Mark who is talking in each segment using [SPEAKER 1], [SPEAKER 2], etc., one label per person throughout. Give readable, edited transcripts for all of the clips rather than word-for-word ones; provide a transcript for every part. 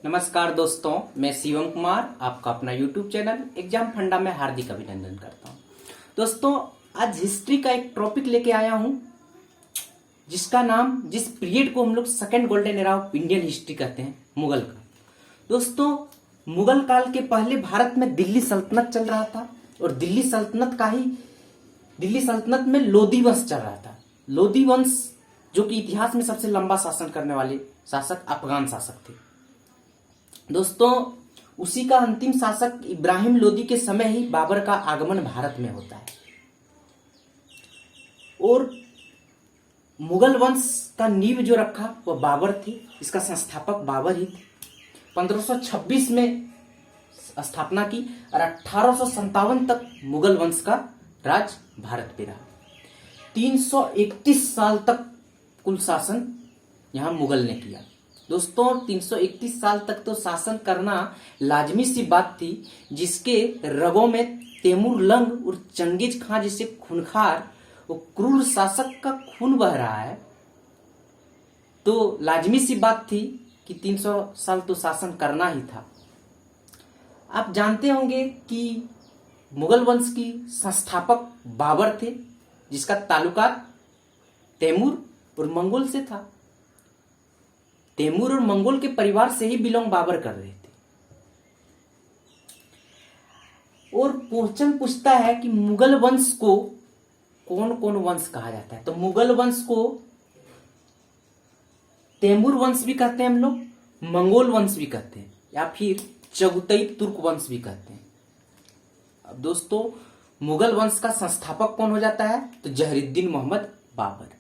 [SPEAKER 1] नमस्कार दोस्तों, मैं शिवम कुमार आपका अपना YouTube चैनल एग्जाम फंडा में हार्दिक अभिनंदन करता हूं। दोस्तों, आज हिस्ट्री का एक टॉपिक लेके आया हूं जिसका नाम, जिस पीरियड को हम लोग second golden era of Indian history कहते हैं, मुगल का। दोस्तों, मुगल काल के पहले भारत में दिल्ली सल्तनत चल रहा था और दिल्ली सल्तनत में लोधी वंश चल रहा था। लोधी वंश जो कि इतिहास में सबसे लंबा शासन करने वाले शासक अफगान शासक थे। दोस्तों, उसी का अंतिम शासक इब्राहिम लोदी के समय ही बाबर का आगमन भारत में होता है और मुगल वंश का नींव जो रखा वह बाबर थे। इसका संस्थापक बाबर ही थे। 1526 में स्थापना की और 1857 तक मुगल वंश का राज भारत पे रहा। 331 साल तक कुल शासन यहां मुगल ने किया। दोस्तों, 331 साल तक तो शासन करना लाजमी सी बात थी, जिसके रगों में तैमूर लंग और चंगेज खां जैसे खूंखार और क्रूर शासक का खून बह रहा है, तो लाजमी सी बात थी कि 300 साल तो शासन करना ही था। आप जानते होंगे कि मुगल वंश की संस्थापक बाबर थे, जिसका ताल्लुकात तैमूर और मंगोल से था। तैमूर और मंगोल के परिवार से ही बिलोंग बाबर कर रहे थे। और क्वेश्चन पूछता है कि मुगल वंश को कौन कौन वंश कहा जाता है। तो मुगल वंश को तैमूर वंश भी कहते हैं हम लोग, मंगोल वंश भी कहते हैं, या फिर चगुतई तुर्क वंश भी कहते हैं। अब दोस्तों, मुगल वंश का संस्थापक कौन हो जाता है? तो जहरुद्दीन मोहम्मद बाबर।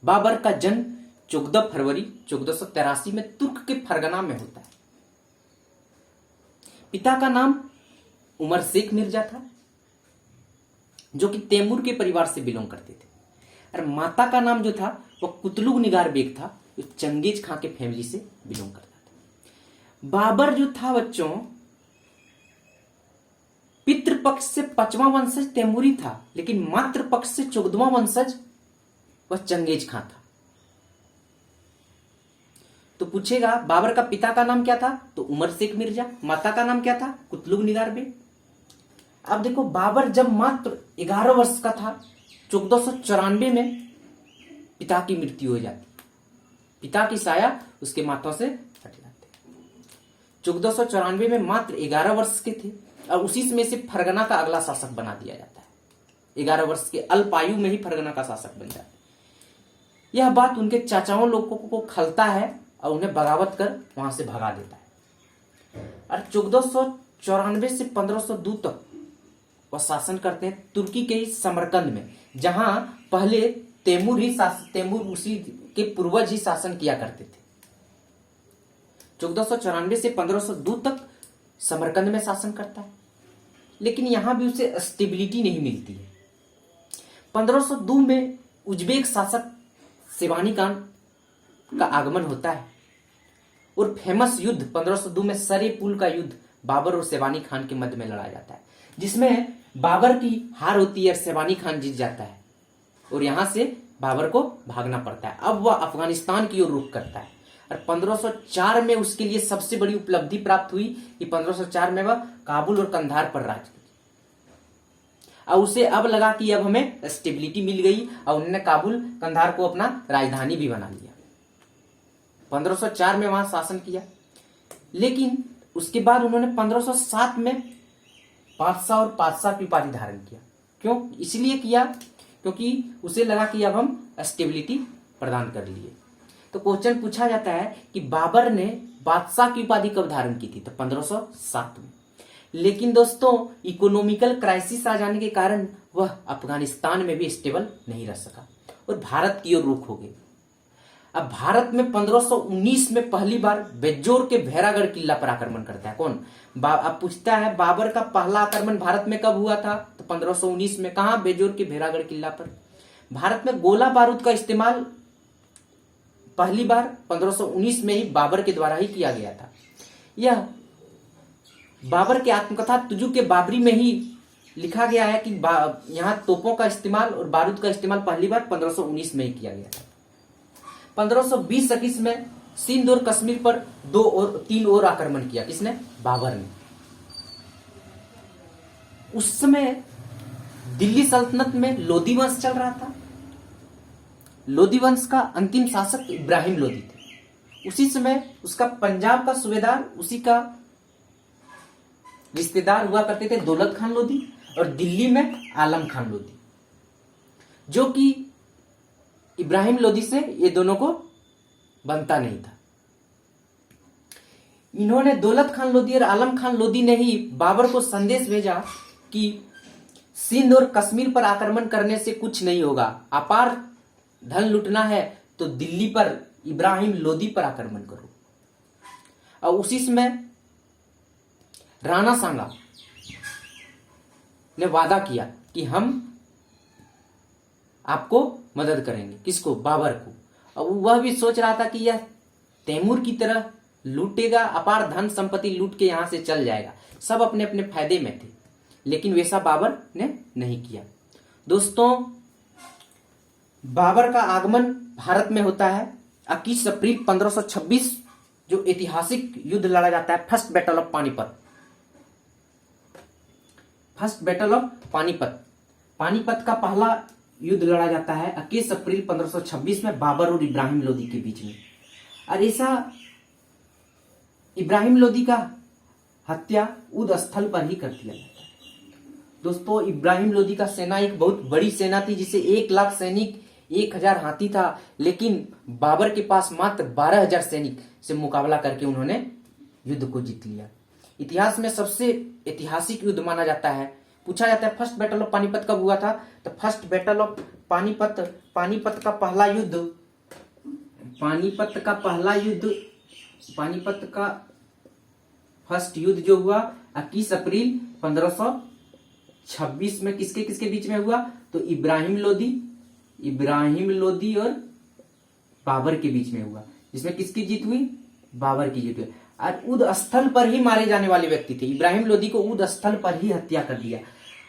[SPEAKER 1] बाबर का जन्म 14 फरवरी 1483 में तुर्क के फरगना में होता है। पिता का नाम उमर शेख मिर्जा था, जो कि तैमूर के परिवार से बिलोंग करते थे, और माता का नाम जो था वह कुतलुग निगार बेग था, जो चंगेज खां के फैमिली से बिलोंग करता था। बाबर जो था बच्चों, पितृपक्ष से 5वां वंशज तैमूरी था, लेकिन मातृपक्ष से 14वां वंशज वह चंगेज खां था। तो पूछेगा बाबर का पिता का नाम क्या था? तो उमर शेख मिर्जा। माता का नाम क्या था? कुतलुग निगार बेग। अब देखो, बाबर जब मात्र 11 वर्ष का था, 1494 में पिता की मृत्यु हो जाती। पिता की साया उसके माथों से हट जाते। 1494 में मात्र 11 वर्ष के थे और उसी में से फरगना का अगला शासक बना दिया जाता है। 11 वर्ष के अल्प आयु में ही फरगना का शासक बन जाता है। यह बात उनके चाचाओं लोगों को खलता है और उन्हें बगावत कर वहां से भगा देता है। और 1494 से 1502 तक वह शासन करते हैं तुर्की के समरकंद में, जहां पहले तैमूर उसी के पूर्वज ही शासन किया करते थे। 1494 से 1502 तक समरकंद में शासन करता है, लेकिन यहां भी उसे स्टेबिलिटी नहीं मिलती है। 1502 में उज्बेक शासक सेवानी खान का आगमन होता है और फेमस युद्ध 1502 में सरे पुल का युद्ध बाबर और सेवानी खान के मध्य में लड़ा जाता है, जिसमें बाबर की हार होती है और सेवानी खान जीत जाता है और यहां से बाबर को भागना पड़ता है। अब वह अफगानिस्तान की ओर रुख करता है और 1504 में उसके लिए सबसे बड़ी उपलब्धि प्राप्त हुई कि 1504 में वह काबुल और कंधार पर राज किया। और उसे अब लगा कि अब हमें स्टेबिलिटी मिल गई और उन्होंने काबुल कंधार को अपना राजधानी भी बना लिया। 1504 में वहां शासन किया, लेकिन उसके बाद उन्होंने 1507 में बादशाह और पातशाह की उपाधि धारण किया। क्यों? इसलिए किया क्योंकि उसे लगा कि अब हम स्टेबिलिटी प्रदान कर लिए। तो क्वेश्चन पूछा जाता है कि बाबर ने बादशाह की उपाधि कब धारण की थी? तो 1507 में। लेकिन दोस्तों, इकोनॉमिकल क्राइसिस आ जाने के कारण वह अफगानिस्तान में भी स्टेबल नहीं रह सका और भारत की ओर रुख हो गई। अब भारत में 1519 में पहली बार बेज्जोर के भैरागढ़ किला पर आक्रमण करता है। कौन? अब पूछता है बाबर का पहला आक्रमण भारत में कब हुआ था? तो 1519 में। कहा? बेज्जोर के भैरागढ़ किला पर। भारत में गोला बारूद का इस्तेमाल पहली बार 1519 में ही बाबर के द्वारा ही किया गया था। यह बाबर के आत्मकथा तुजु के बाबरी में ही लिखा गया है कि यहां तोपों का इस्तेमाल और बारूद का इस्तेमाल पहली बार 1519 में ही किया गया था। 1520-21 में सिंध और कश्मीर पर 3 और आक्रमण किया। किसने? बाबर ने। उस समय दिल्ली सल्तनत में लोधी वंश चल रहा था। लोधी वंश का अंतिम शासक इब्राहिम लोधी थे। उसी समय उसका पंजाब का सूबेदार उसी का रिश्तेदार हुआ करते थे दौलत खान लोधी, और दिल्ली में आलम खान लोधी, जो कि इब्राहिम लोधी से ये दोनों को बनता नहीं था। इन्होंने दौलत खान लोधी और आलम खान लोधी ने ही बाबर को संदेश भेजा कि सिंध और कश्मीर पर आक्रमण करने से कुछ नहीं होगा, अपार धन लूटना है तो दिल्ली पर इब्राहिम लोधी पर आक्रमण करो। और उसी समय राणा सांगा ने वादा किया कि हम आपको मदद करेंगे। किसको? बाबर को। और वह भी सोच रहा था कि यह तैमूर की तरह लूटेगा, अपार धन संपत्ति लूट के यहां से चल जाएगा। सब अपने अपने फायदे में थे, लेकिन वैसा बाबर ने नहीं किया। दोस्तों, बाबर का आगमन भारत में होता है 21 अप्रैल 1526, जो ऐतिहासिक युद्ध लड़ा जाता है first battle of Panipat. First battle of Panipat, Panipat का पहला युद्ध लड़ा जाता है 21 अप्रैल 1526 में बाबर और इब्राहिम लोधी के बीच में। और ऐसा इब्राहिम लोधी का हत्या युद्ध स्थल पर ही कर दिया जाता है। दोस्तों, इब्राहिम लोधी का सेना एक बहुत बड़ी सेना थी, जिसे 1 लाख सैनिक, 1000 हाथी था, लेकिन बाबर के पास मात्र 12,000 सैनिक से मुकाबला करके उन्होंने युद्ध को जीत लिया। इतिहास में सबसे ऐतिहासिक युद्ध माना जाता है। पूछा जाता है फर्स्ट बैटल ऑफ पानीपत कब हुआ था, तो first battle of Panipat, Panipat का पहला फर्स्ट युद्ध जो हुआ 21 अप्रैल 1526 में किसके किसके बीच में हुआ, तो इब्राहिम लोधी और बाबर के बीच में हुआ, जिसमें किसकी जीत हुई? बाबर की जीत हुई। और युद्ध स्थल पर ही मारे जाने वाले व्यक्ति थे। इब्राहिम लोधी को युद्ध स्थल पर ही हत्या कर दिया।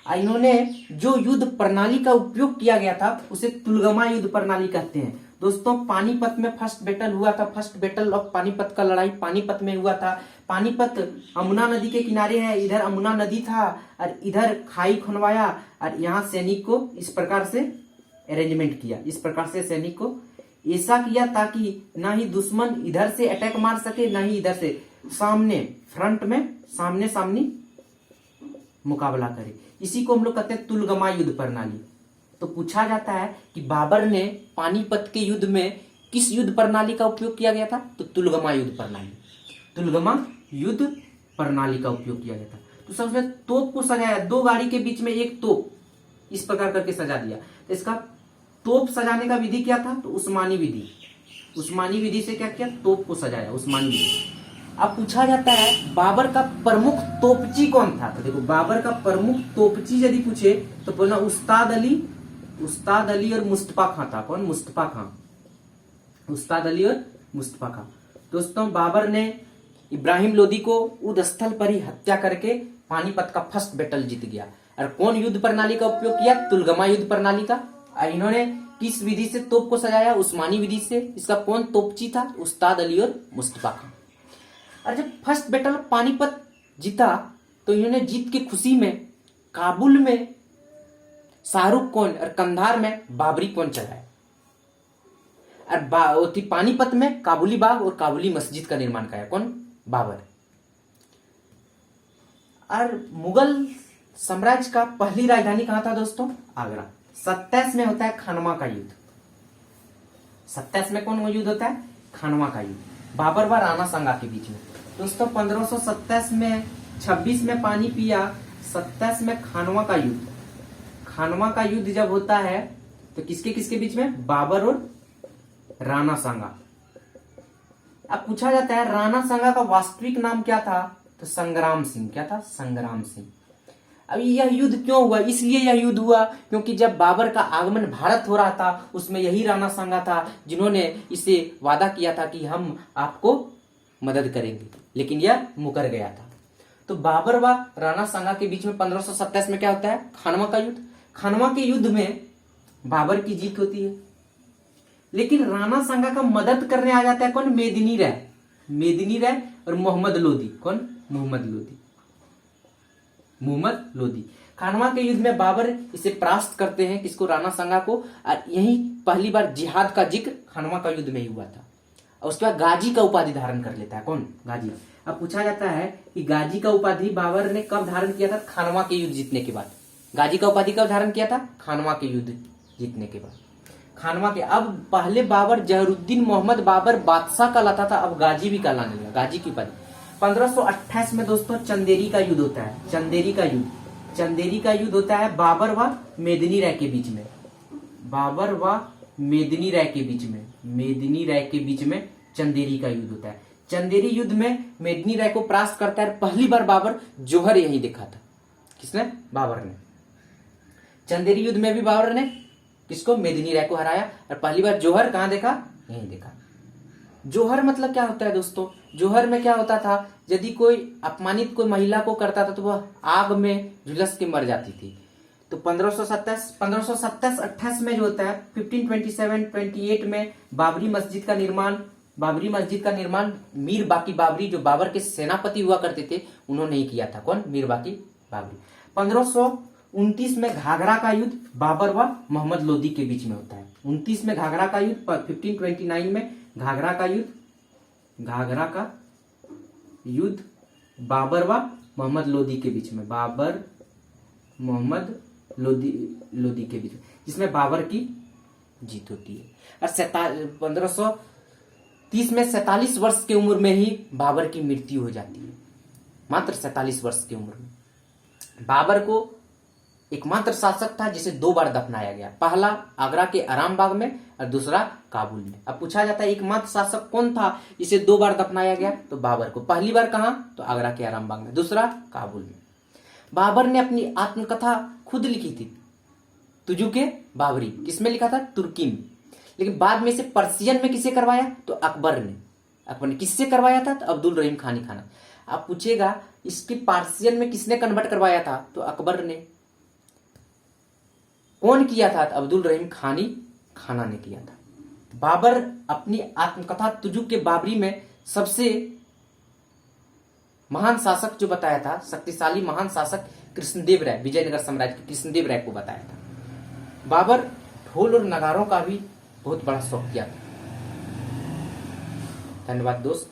[SPEAKER 1] इन्होंने जो युद्ध प्रणाली का उपयोग किया गया था उसे तुलगमा युद्ध प्रणाली कहते हैं। दोस्तों, पानीपत में फर्स्ट बैटल हुआ था, फर्स्ट बैटल ऑफ पानीपत का लड़ाई पानीपत में हुआ था। पानीपत अमुना नदी के किनारे है, इधर अमुना नदी था और इधर खाई खुनवाया, और यहाँ सैनिक को इस प्रकार से अरेंजमेंट किया, इस प्रकार से सैनिक को ऐसा किया ताकि ना ही दुश्मन इधर से अटैक मार सके, ना ही इधर से, सामने फ्रंट में सामने सामनी मुकाबला करे। इसी को हम लोग कहते हैं तुलगमा युद्ध प्रणाली। तो पूछा जाता है कि बाबर ने पानीपत के युद्ध में किस युद्ध प्रणाली का उपयोग किया गया था, तो तुलगमा युद्ध प्रणाली, तुलगमा युद्ध प्रणाली का उपयोग किया गया था। तो सबसे तोप को सजाया, 2 गाड़ी के बीच में एक तोप इस प्रकार करके सजा दिया। तो इसका तोप सजाने का विधि क्या था, तो उस्मानी विधि। उस्मानी विधि से क्या किया, तोप को सजाया, उस्मानी विधि। अब पूछा जाता है बाबर का प्रमुख तोपची कौन था, तो देखो बाबर का प्रमुख तोपची यदि पूछे तो बोलना उस्ताद अली और मुस्तफा खां था। कौन? मुस्तफा खां, उस्ताद अली और मुस्तफा खां। दोस्तों, बाबर ने इब्राहिम लोधी को युद्ध स्थल पर ही हत्या करके पानीपत का फर्स्ट बैटल जीत गया। और कौन युद्ध प्रणाली का उपयोग किया? तुलगमा युद्ध प्रणाली का। और इन्होंने किस विधि से तोप को सजाया? उस्मानी विधि से। इसका कौन तोपची था? उस्ताद अली और मुस्तफा खां। और जब फर्स्ट बैटल पानीपत जीता तो इन्होंने जीत की खुशी में काबुल में शाहरुख कौन और कंधार में बाबरी कौन चलाया। और पानीपत में काबुली बाग और काबुली मस्जिद का निर्माण कराया। कौन? बाबर। और मुगल साम्राज्य का पहली राजधानी कहां था दोस्तों? आगरा। 27 में होता है खानवा का युद्ध। 27 में कौन युद्ध होता है? खानवा का युद्ध, बाबर व राणा सांगा के बीच में। दोस्तों, 1527 में 26 में पानी पिया, 27 में खानवा का युद्ध। खानवा का युद्ध जब होता है तो किसके किसके बीच में? बाबर और राणा सांगा। अब पूछा जाता है राणा सांगा का वास्तविक नाम क्या था, तो संग्राम सिंह। क्या था? संग्राम सिंह। अब यह युद्ध क्यों हुआ? इसलिए यह युद्ध हुआ क्योंकि जब बाबर का आगमन भारत हो रहा था उसमें यही राणा सांगा था जिन्होंने इसे वादा किया था कि हम आपको मदद करेंगे, लेकिन यह मुकर गया था। तो बाबर व राणा सांगा के बीच में 1527 में क्या होता है? खानवा का युद्ध। खानवा के युद्ध में बाबर की जीत होती है, लेकिन राणा सांगा का मदद करने आ जाता है कौन? मेदिनी राय। मेदिनी राय और मोहम्मद लोदी। कौन? मोहम्मद लोदी। मोहम्मद लोदी। खानवा के युद्ध में बाबर इसे परास्त करते हैं, किसको? राणा सांगा को। और यही पहली बार जिहाद का जिक्र खानवा का युद्ध में ही हुआ था। और उसके बाद गाजी का उपाधि धारण कर लेता है। कौन? गाजी। अब पूछा जाता है कि गाजी का उपाधि बाबर ने कब धारण किया था? खानवा के युद्ध जीतने के बाद। गाजी का उपाधि कब धारण किया था? खानवा के युद्ध जीतने के बाद। खानवा के अब पहले बाबर जहरुद्दीन मोहम्मद बाबर बादशाह कहलाता था, अब गाजी भी कहलाने लगा। गाजी की उपाधि 1528 में दोस्तों चंदेरी का युद्ध होता है। चंदेरी का युद्ध। चंदेरी का युद्ध होता है बाबर व मेदिनी राय के बीच में। बाबर व मेदिनी राय के बीच में। मेदिनी राय के बीच में चंदेरी का युद्ध होता है। चंदेरी युद्ध में मेदिनी राय को परास्त करता है। पहली बार बाबर जौहर यही देखा था। किसने? बाबर ने। चंदेरी युद्ध में भी बाबर ने किसको? मेदिनी राय को हराया। और पहली बार जौहर कहां देखा? यही देखा। जौहर मतलब क्या होता है दोस्तों? जौहर में क्या होता था? यदि कोई अपमानित कोई महिला को करता था तो वह आग में झुलस के मर जाती थी। तो 1527-28 में जो होता है 1527-28 में बाबरी मस्जिद का निर्माण मीर बाकी बाबरी, जो बाबर के सेनापति हुआ करते थे, उन्होंने ही किया था। कौन? मीर बाकी बाबरी। 1529 में घाघरा का युद्ध बाबर व मोहम्मद लोदी के बीच में होता है। 29 में घाघरा का युद्ध। 1529 में घाघरा का युद्ध बाबर व मोहम्मद लोदी के बीच में। बाबर मोहम्मद लोदी के बीच में, जिसमें बाबर की जीत होती है। और 1530 में 47 वर्ष की उम्र में ही बाबर की मृत्यु हो जाती है। मात्र 47 वर्ष की उम्र में। बाबर को एकमात्र शासक था जिसे 2 बार दफनाया गया। पहला आगरा के आरामबाग में और दूसरा काबुल में। अब पूछा जाता है एकमात्र शासक कौन था जिसे 2 बार दफनाया गया? तो बाबर को। पहली बार कहां? तो आगरा के आरामबाग में, दूसरा काबुल में। बाबर ने अपनी आत्मकथा खुद लिखी थी, तुजुके बाबरी। किसमें लिखा था? तुर्की में। लेकिन बाद में इसे पर्शियन में किसे करवाया? तो अकबर ने। अकबर ने किससे करवाया था? तो अब्दुल रहीम खानी खाना। आप पूछेगा इसकी पार्सियन में किसने कन्वर्ट करवाया था? तो अकबर ने। कौन किया था? तो अब्दुल रहीम खानी खाना ने किया था। बाबर अपनी आत्मकथा तुजुक के बाबरी में सबसे महान शासक जो बताया था, शक्तिशाली महान शासक कृष्णदेव राय, विजयनगर साम्राज्य के कृष्णदेव राय को बताया था। बाबर ढोल और नगारों का भी बहुत बड़ा शौक किया था। धन्यवाद दोस्त।